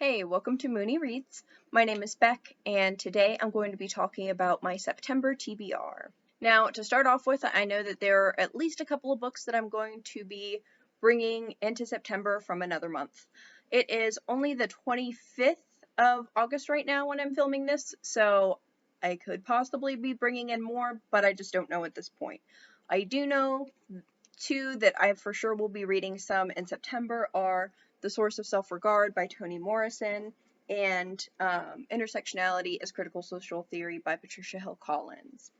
Hey, welcome to Mooney Reads. My name is Beck, and today I'm going to be talking about my September TBR. Now, to start off with, I know that there are at least a couple of books that I'm going to be bringing into September from another month. It is only the 25th of August right now when I'm filming this, so I could possibly be bringing in more, but I just don't know at this point. I do know two that I for sure will be reading some in September are The Source of Self-Regard by Toni Morrison and Intersectionality as Critical Social Theory by Patricia Hill Collins.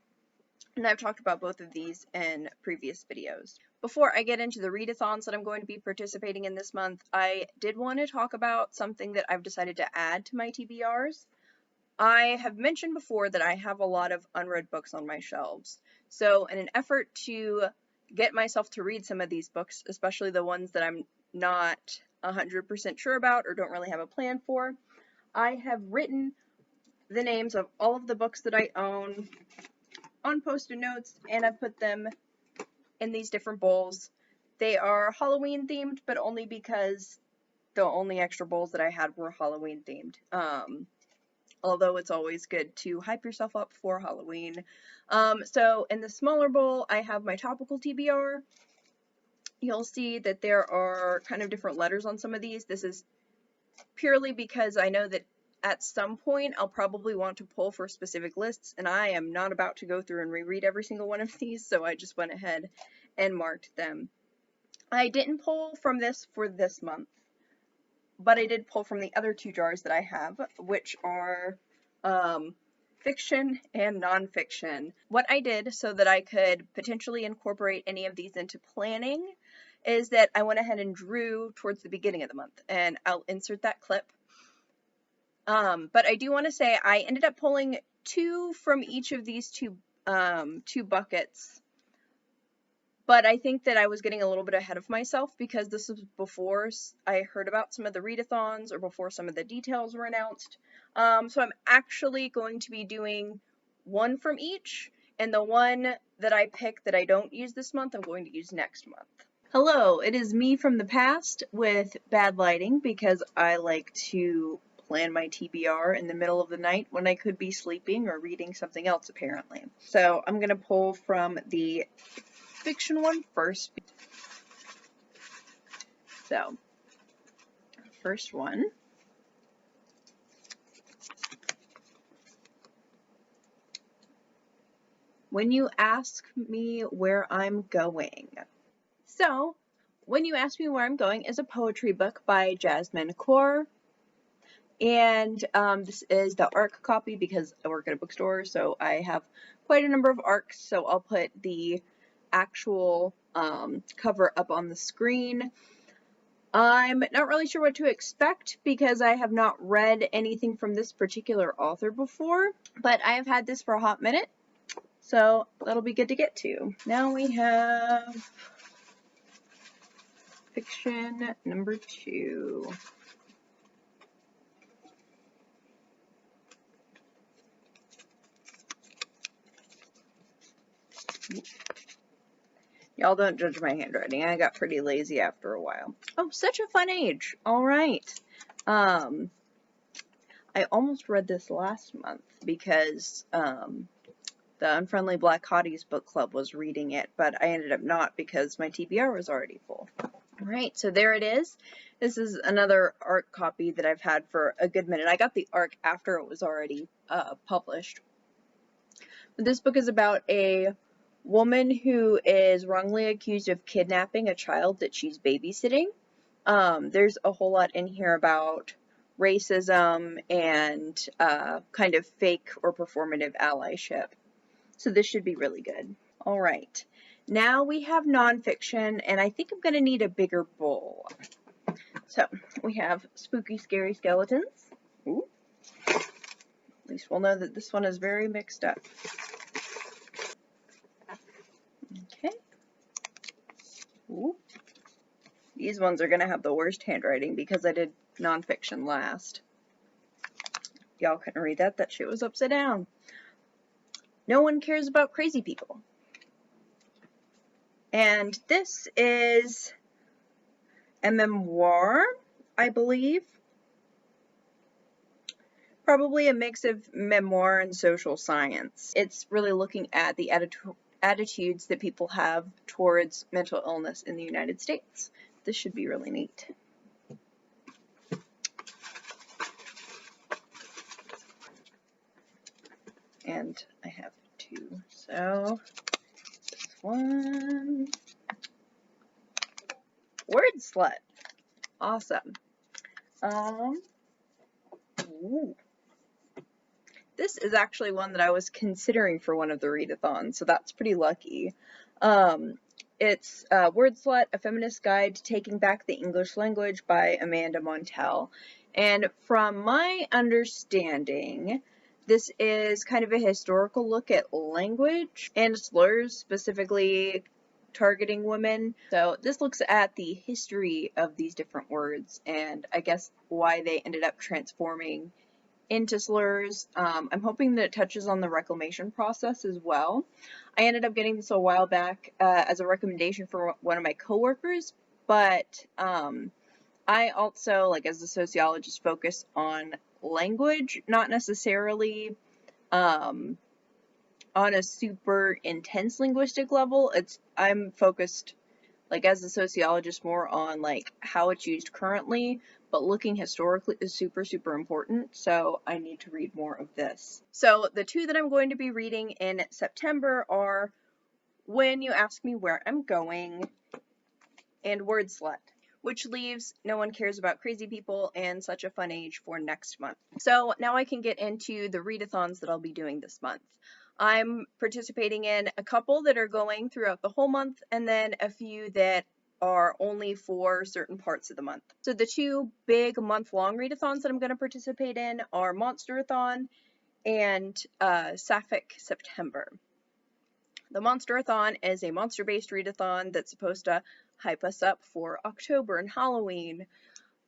And I've talked about both of these in previous videos. Before I get into the readathons that I'm going to be participating in this month, I did want to talk about something that I've decided to add to my TBRs. I have mentioned before that I have a lot of unread books on my shelves. So in an effort to get myself to read some of these books, especially the ones that I'm not 100% sure about or don't really have a plan for, I have written the names of all of the books that I own on post-it notes, and I've put them in these different bowls. They are Halloween themed, but only because the only extra bowls that I had were Halloween themed. Although it's always good to hype yourself up for Halloween. So in the smaller bowl, I have my topical TBR. You'll see that there are kind of different letters on some of these. This is purely because I know that at some point I'll probably want to pull for specific lists, and I am not about to go through and reread every single one of these, so I just went ahead and marked them. I didn't pull from this for this month, but I did pull from the other two jars that I have, which are fiction and nonfiction. What I did so that I could potentially incorporate any of these into planning is that I went ahead and drew towards the beginning of the month, and I'll insert that clip. But I do want to say I ended up pulling two from each of these two buckets. But I think that I was getting a little bit ahead of myself because this was before I heard about some of the readathons or before some of the details were announced. So I'm actually going to be doing one from each, and the one that I pick that I don't use this month, I'm going to use next month. Hello, it is me from the past with bad lighting because I like to plan my TBR in the middle of the night when I could be sleeping or reading something else apparently. So I'm going to pull from the fiction one first. So, first one. When You Ask Me Where I'm Going. So, When You Ask Me Where I'm Going is a poetry book by Jasmine Kaur. And this is the ARC copy because I work at a bookstore, so I have quite a number of ARCs, so I'll put the actual cover up on the screen. I'm not really sure what to expect because I have not read anything from this particular author before, but I have had this for a hot minute, so that'll be good to get to. Now we have fiction number 2. Y'all don't judge my handwriting. I got pretty lazy after a while. Oh, such a fun age. All right. I almost read this last month because the Unfriendly Black Hotties book club was reading it, but I ended up not because my TBR was already full. All right, so there it is. This is another ARC copy that I've had for a good minute. I got the ARC after it was already published. But this book is about a woman who is wrongly accused of kidnapping a child that she's babysitting. There's a whole lot in here about racism and kind of fake or performative allyship. So this should be really good. All right. Now we have nonfiction, and I think I'm going to need a bigger bowl. So we have Spooky Scary Skeletons. Ooh. At least we'll know that this one is very mixed up. Okay. Ooh. These ones are going to have the worst handwriting because I did nonfiction last. Y'all couldn't read that. That shit was upside down. No One Cares About Crazy People. And this is a memoir, I believe. probably a mix of memoir and social science. It's really looking at the attitudes that people have towards mental illness in the United States. This should be really neat. And I have two. So this one, Word Slut. Awesome. Ooh. This is actually one that I was considering for one of the readathons, so that's pretty lucky. It's Word Slut, A Feminist Guide to Taking Back the English Language by Amanda Montell. And from my understanding, this is kind of a historical look at language and slurs, specifically targeting women. So this looks at the history of these different words and I guess why they ended up transforming into slurs. I'm hoping that it touches on the reclamation process as well. I ended up getting this a while back as a recommendation for one of my coworkers, but I also, like as a sociologist, focus on language, not necessarily on a super intense linguistic level. I'm focused, like as a sociologist, more on like how it's used currently, but looking historically is super, super important, so I need to read more of this. So the two that I'm going to be reading in September are When You Ask Me Where I'm Going and Word Slut, which leaves No One Cares About Crazy People and Such a Fun Age for next month. So now I can get into the readathons that I'll be doing this month. I'm participating in a couple that are going throughout the whole month, and then a few that are only for certain parts of the month. So the two big month-long readathons that I'm going to participate in are Monsterathon and Sapphic September. The Monsterathon is a monster-based readathon that's supposed to hype us up for October and Halloween.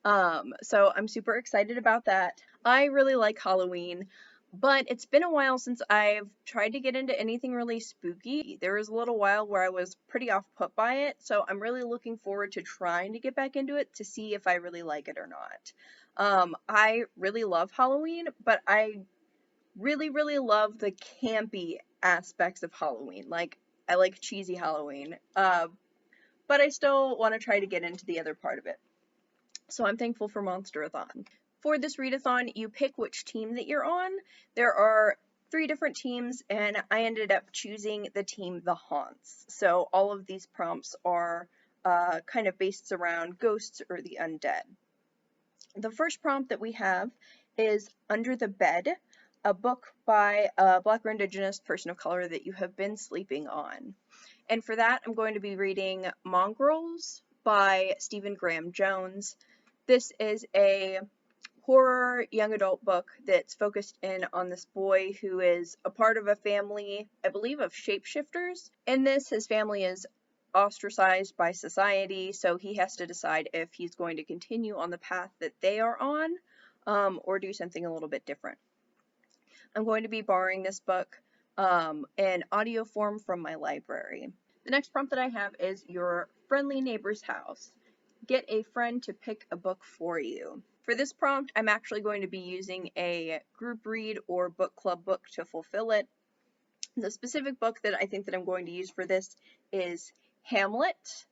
So I'm super excited about that. I really like Halloween, but it's been a while since I've tried to get into anything really spooky. There was a little while where I was pretty off put by it, so I'm really looking forward to trying to get back into it to see if I really like it or not. I really love Halloween, but I really, really love the campy aspects of Halloween. Like, I like cheesy Halloween, but I still want to try to get into the other part of it. So I'm thankful for Monsterathon. For this readathon, you pick which team that you're on. There are 3 different teams, and I ended up choosing the team The Haunts. So all of these prompts are kind of based around ghosts or the undead. The first prompt that we have is Under the Bed, a book by a Black or Indigenous person of color that you have been sleeping on. And for that, I'm going to be reading Mongrels by Stephen Graham Jones. This is a horror young adult book that's focused in on this boy who is a part of a family, I believe, of shapeshifters. In this, his family is ostracized by society, so he has to decide if he's going to continue on the path that they are on, or do something a little bit different. I'm going to be borrowing this book in audio form from my library. The next prompt that I have is Your Friendly Neighbor's House. Get a friend to pick a book for you. For this prompt, I'm actually going to be using a group read or book club book to fulfill it. The specific book that I think that I'm going to use for this is Hamlet.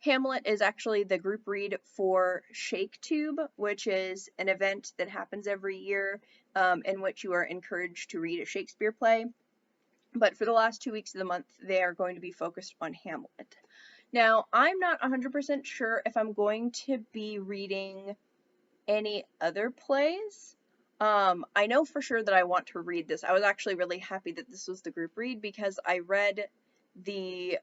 Hamlet is actually the group read for Shaketube, which is an event that happens every year in which you are encouraged to read a Shakespeare play. But for the last 2 weeks of the month, they are going to be focused on Hamlet. Now, I'm not 100% sure if I'm going to be reading any other plays. I know for sure that I want to read this. I was actually really happy that this was the group read because I read the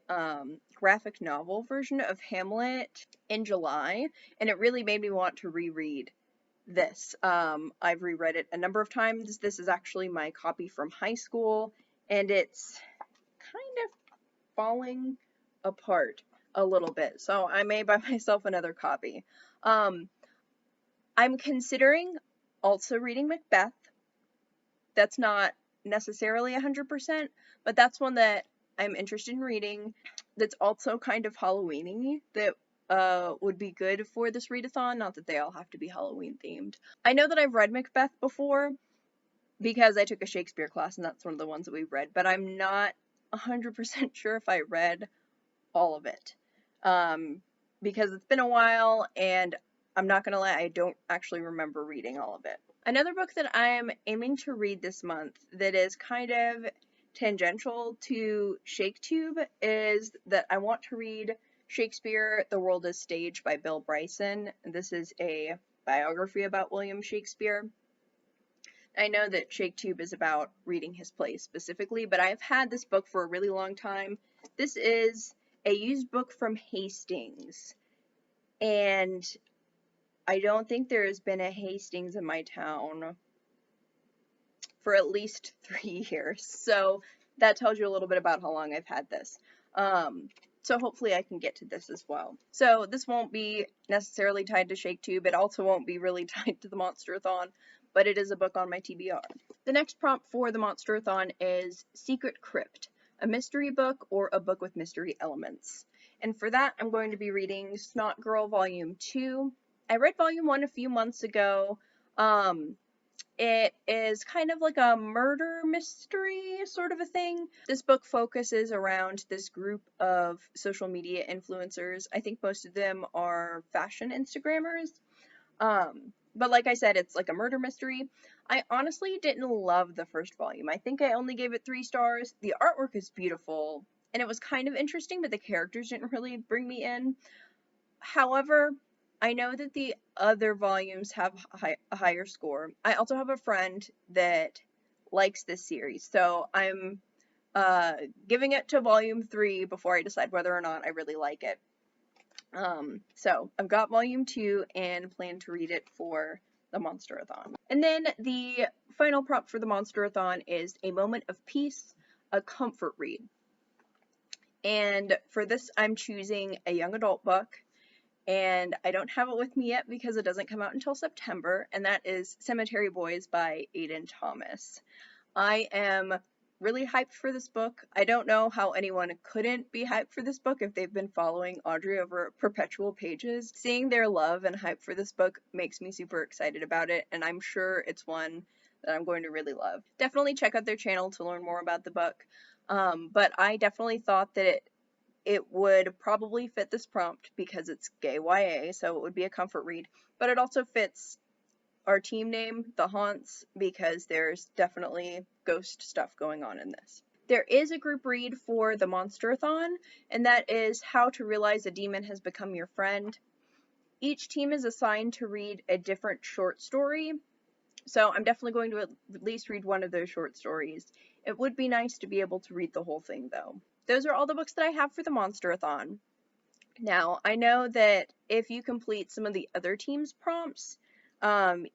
graphic novel version of Hamlet in July, and it really made me want to reread this. I've reread it a number of times. This is actually my copy from high school, and it's kind of falling apart a little bit, so I may buy myself another copy. I'm considering also reading Macbeth. That's not necessarily 100%, but that's one that I'm interested in reading that's also kind of Halloween-y that would be good for this readathon, not that they all have to be Halloween themed. I know that I've read Macbeth before, because I took a Shakespeare class and that's one of the ones that we've read, but I'm not 100% sure if I read all of it. Because it's been a while and I'm not gonna lie, I don't actually remember reading all of it. Another book that I'm aiming to read this month that is kind of tangential to Shaketube is that I want to read Shakespeare, The World is Stage by Bill Bryson. This is a biography about William Shakespeare. I know that Shaketube is about reading his plays specifically, but I've had this book for a really long time. This is a used book from Hastings, and I don't think there has been a Hastings in my town for at least 3 years, so that tells you a little bit about how long I've had this. So hopefully I can get to this as well. So this won't be necessarily tied to Shaketube. It also won't be really tied to the Monsterathon, but it is a book on my TBR. The next prompt for the Monsterathon is Secret Crypt, a mystery book or a book with mystery elements. And for that, I'm going to be reading Snot Girl Volume 2. I read Volume 1 a few months ago. It is kind of like a murder mystery sort of a thing. This book focuses around this group of social media influencers. I think most of them are fashion Instagrammers. But like I said, it's like a murder mystery. I honestly didn't love the first volume. I think I only gave it 3 stars. The artwork is beautiful, and it was kind of interesting, but the characters didn't really bring me in. However, I know that the other volumes have a higher score. I also have a friend that likes this series, so I'm giving it to volume 3 before I decide whether or not I really like it. So I've got volume 2 and plan to read it for the Monsterathon. And then the final prompt for the Monsterathon is A Moment of Peace, a comfort read. And for this, I'm choosing a young adult book. And I don't have it with me yet because it doesn't come out until September, and that is Cemetery Boys by Aiden Thomas. I am really hyped for this book. I don't know how anyone couldn't be hyped for this book if they've been following Audrey over Perpetual Pages. Seeing their love and hype for this book makes me super excited about it, and I'm sure it's one that I'm going to really love. Definitely check out their channel to learn more about the book, but I definitely thought that it would probably fit this prompt because it's gay YA, so it would be a comfort read, but it also fits our team name, The Haunts, because there's definitely ghost stuff going on in this. There is a group read for the Monsterathon, and that is How to Realize a Demon Has Become Your Friend. Each team is assigned to read a different short story, so I'm definitely going to at least read one of those short stories. It would be nice to be able to read the whole thing, though. Those are all the books that I have for the Monsterathon. Now, I know that if you complete some of the other teams' prompts,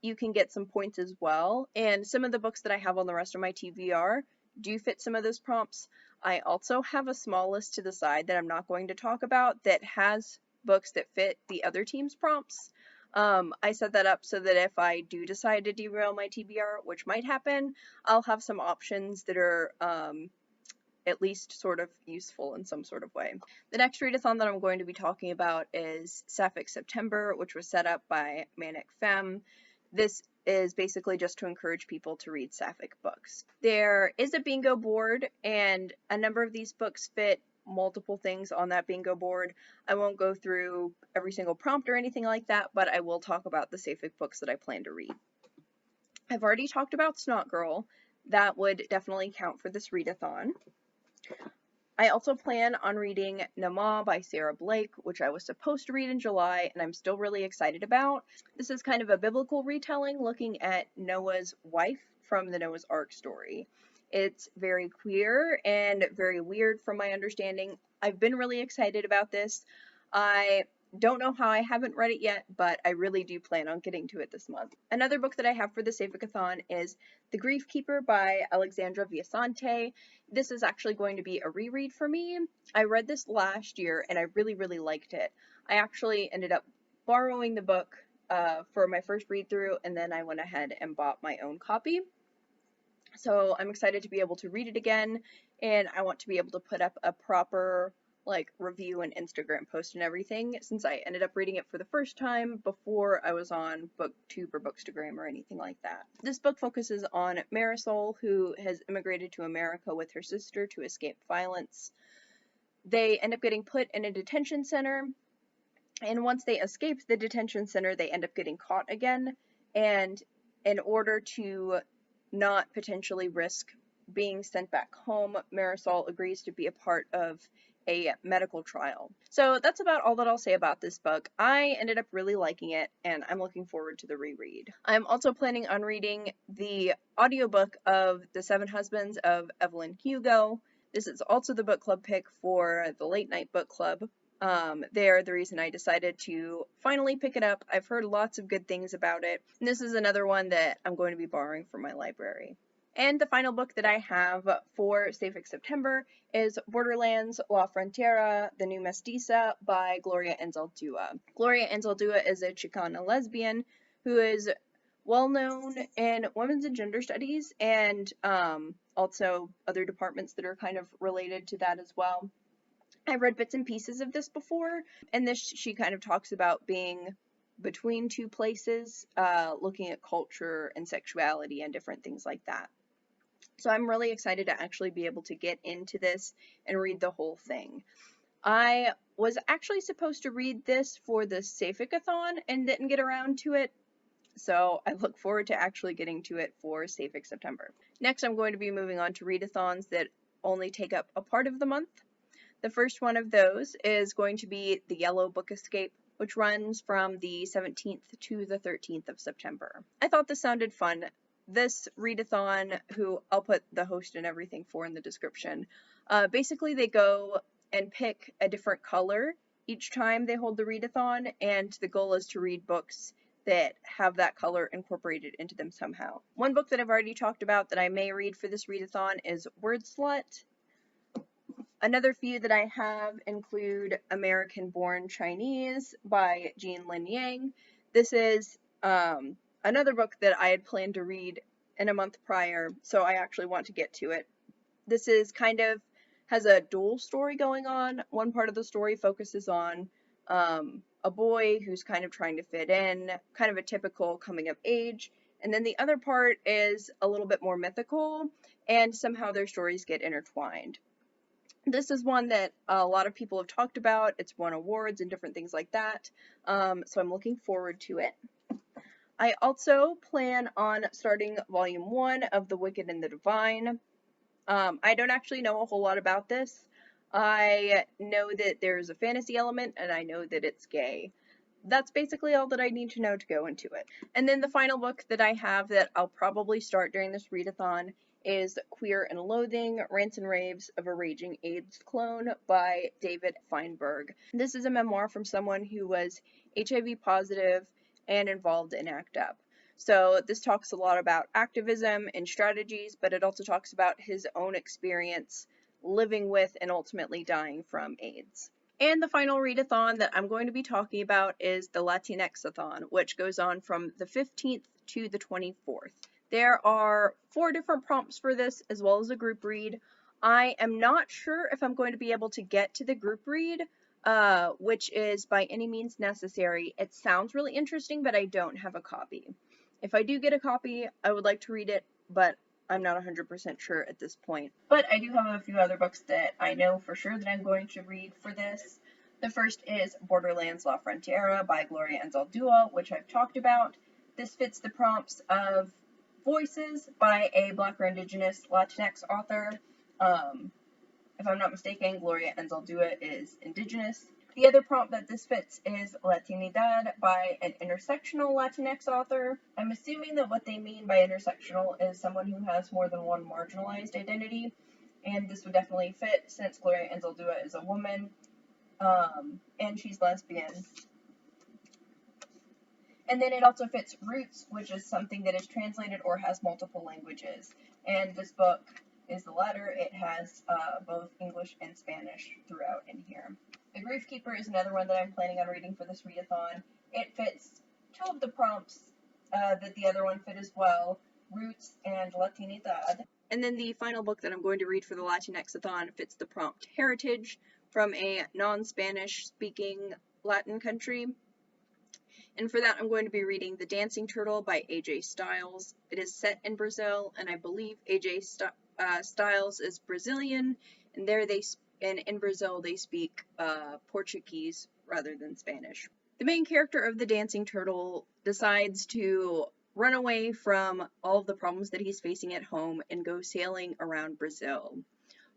you can get some points as well, and some of the books that I have on the rest of my TBR do fit some of those prompts. I also have a small list to the side that I'm not going to talk about that has books that fit the other teams' prompts. I set that up so that if I do decide to derail my TBR, which might happen, I'll have some options that are at least sort of useful in some sort of way. The next readathon that I'm going to be talking about is Sapphic September, which was set up by Manic Femme. This is basically just to encourage people to read Sapphic books. There is a bingo board, and a number of these books fit multiple things on that bingo board. I won't go through every single prompt or anything like that, but I will talk about the Sapphic books that I plan to read. I've already talked about Snot Girl. That would definitely count for this readathon. I also plan on reading Nama by Sarah Blake, which I was supposed to read in July, and I'm still really excited about. This is kind of a biblical retelling looking at Noah's wife from the Noah's Ark story. It's very queer and very weird from my understanding. I've been really excited about this. I don't know how I haven't read it yet, but I really do plan on getting to it this month. Another book that I have for the Sapphicathon is The Grief Keeper by Alexandra Viasante. This is actually going to be a reread for me. I read this last year and I really, really liked it. I actually ended up borrowing the book for my first read through, and then I went ahead and bought my own copy. So I'm excited to be able to read it again, and I want to be able to put up a proper like review and Instagram post and everything, since I ended up reading it for the first time before I was on BookTube or Bookstagram or anything like that. This book focuses on Marisol, who has immigrated to America with her sister to escape violence. They end up getting put in a detention center, and once they escape the detention center, they end up getting caught again, and in order to not potentially risk being sent back home, Marisol agrees to be a part of a medical trial. So that's about all that I'll say about this book. I ended up really liking it, and I'm looking forward to the reread. I'm also planning on reading the audiobook of The Seven Husbands of Evelyn Hugo. This is also the book club pick for the Late Night Book Club. They're the reason I decided to finally pick it up. I've heard lots of good things about it, and this is another one that I'm going to be borrowing from my library. And the final book that I have for Sapphic September is Borderlands, La Frontera, The New Mestiza by Gloria Anzaldúa. Gloria Anzaldúa is a Chicana lesbian who is well known in women's and gender studies, and also other departments that are kind of related to that as well. I've read bits and pieces of this before, and this she kind of talks about being between two places, looking at culture and sexuality and different things like that. So I'm really excited to actually be able to get into this and read the whole thing. I was actually supposed to read this for the Sapphicathon and didn't get around to it, so I look forward to actually getting to it for Sapphic September. Next, I'm going to be moving on to readathons that only take up a part of the month. The first one of those is going to be the Yellow Book Escape, which runs from the 17th to the 13th of September. I thought this sounded fun. This readathon, who I'll put the host and everything for in the description, basically they go and pick a different color each time they hold the readathon, and the goal is to read books that have that color incorporated into them somehow. One book that I've already talked about that I may read for this readathon is Word Slut. Another few that I have include American Born Chinese by Jean Lin Yang. This is another book that I had planned to read in a month prior, so I actually want to get to it. This is kind of has a dual story going on. One part of the story focuses on a boy who's kind of trying to fit in, kind of a typical coming of age, and then the other part is a little bit more mythical, and somehow their stories get intertwined. This is one that a lot of people have talked about. It's won awards and different things like that, so I'm looking forward to it. I also plan on starting Volume 1 of The Wicked and the Divine. I don't actually know a whole lot about this. I know that there's a fantasy element, and I know that it's gay. That's basically all that I need to know to go into it. And then the final book that I have that I'll probably start during this readathon is Queer and Loathing, Rants and Raves of a Raging AIDS Clone by David Feinberg. This is a memoir from someone who was HIV positive and involved in ACT UP. So this talks a lot about activism and strategies, but it also talks about his own experience living with and ultimately dying from AIDS. And the final readathon that I'm going to be talking about is the Latinxathon, which goes on from the 15th to the 24th. There are 4 different prompts for this, as well as a group read. I am not sure if I'm going to be able to get to the group read, which is By Any Means Necessary. It sounds really interesting, but I don't have a copy. If I do get a copy, I would like to read it, but I'm not 100% sure at this point. But I do have a few other books that I know for sure that I'm going to read for this. The first is Borderlands, La Frontera by Gloria Anzaldúa, which I've talked about. This fits the prompts of Voices by a Black or Indigenous Latinx author. If I'm not mistaken, Gloria Anzaldúa is Indigenous. The other prompt that this fits is Latinidad by an intersectional Latinx author. I'm assuming that what they mean by intersectional is someone who has more than one marginalized identity, and this would definitely fit since Gloria Anzaldúa is a woman, and she's lesbian. And then it also fits Roots, which is something that is translated or has multiple languages. And this book is the latter. It has both English and Spanish throughout in here. The Grief Keeper is another one that I'm planning on reading for this readathon. It fits 2 of the prompts that the other one fit as well, Roots and Latinidad. And then the final book that I'm going to read for the Latinxathon fits the prompt Heritage, from a non-Spanish speaking Latin country. And for that, I'm going to be reading The Dancing Turtle by A.J. Styles. It is set in Brazil, and I believe A.J. Styles is Brazilian, and in Brazil they speak Portuguese rather than Spanish. The main character of The Dancing Turtle decides to run away from all of the problems that he's facing at home and go sailing around Brazil.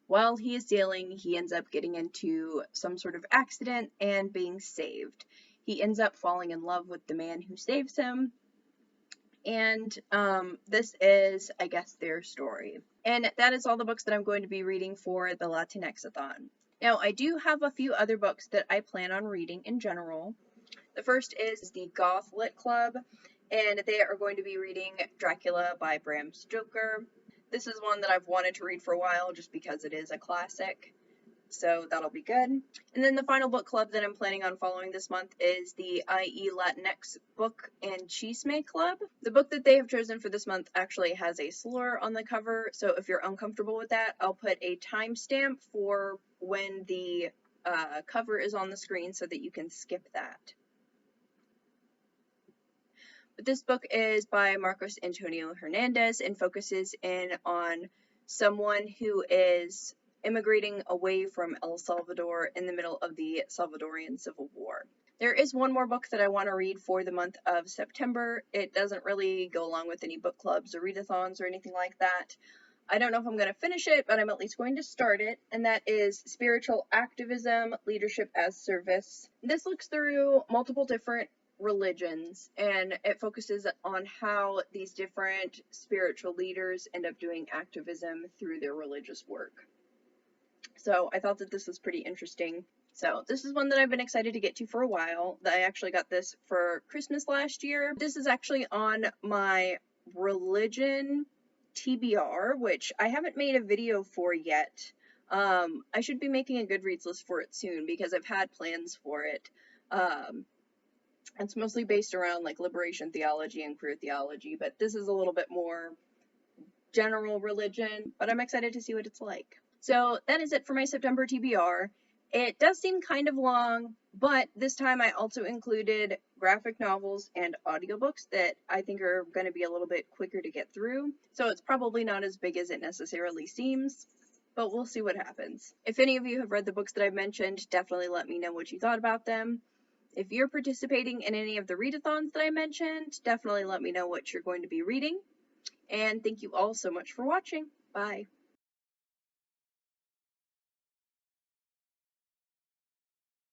While he is sailing, he ends up getting into some sort of accident and being saved. He ends up falling in love with the man who saves him, and this is, I guess, their story. And that is all the books that I'm going to be reading for the Latinxathon. Now, I do have a few other books that I plan on reading in general. The first is the Goth Lit Club, and they are going to be reading Dracula by Bram Stoker. This is one that I've wanted to read for a while just because it is a classic, so that'll be good. And then the final book club that I'm planning on following this month is the IE Latinx Book and Cheesemate Club. The book that they have chosen for this month actually has a slur on the cover, so if you're uncomfortable with that, I'll put a timestamp for when the cover is on the screen so that you can skip that. But this book is by Marcos Antonio Hernandez and focuses in on someone who is immigrating away from El Salvador in the middle of the Salvadorian Civil War. There is one more book that I want to read for the month of September. It doesn't really go along with any book clubs or readathons or anything like that. I don't know if I'm going to finish it, but I'm at least going to start it, and that is Spiritual Activism, Leadership as Service. This looks through multiple different religions, and it focuses on how these different spiritual leaders end up doing activism through their religious work. So I thought that this was pretty interesting. So this is one that I've been excited to get to for a while. I actually got this for Christmas last year. This is actually on my religion TBR, which I haven't made a video for yet. I should be making a Goodreads list for it soon because I've had plans for it. It's mostly based around like liberation theology and queer theology, but this is a little bit more general religion, but I'm excited to see what it's like. So that is it for my September TBR. It does seem kind of long, but this time I also included graphic novels and audiobooks that I think are going to be a little bit quicker to get through, so it's probably not as big as it necessarily seems, but we'll see what happens. If any of you have read the books that I've mentioned, definitely let me know what you thought about them. If you're participating in any of the readathons that I mentioned, definitely let me know what you're going to be reading. And thank you all so much for watching. Bye.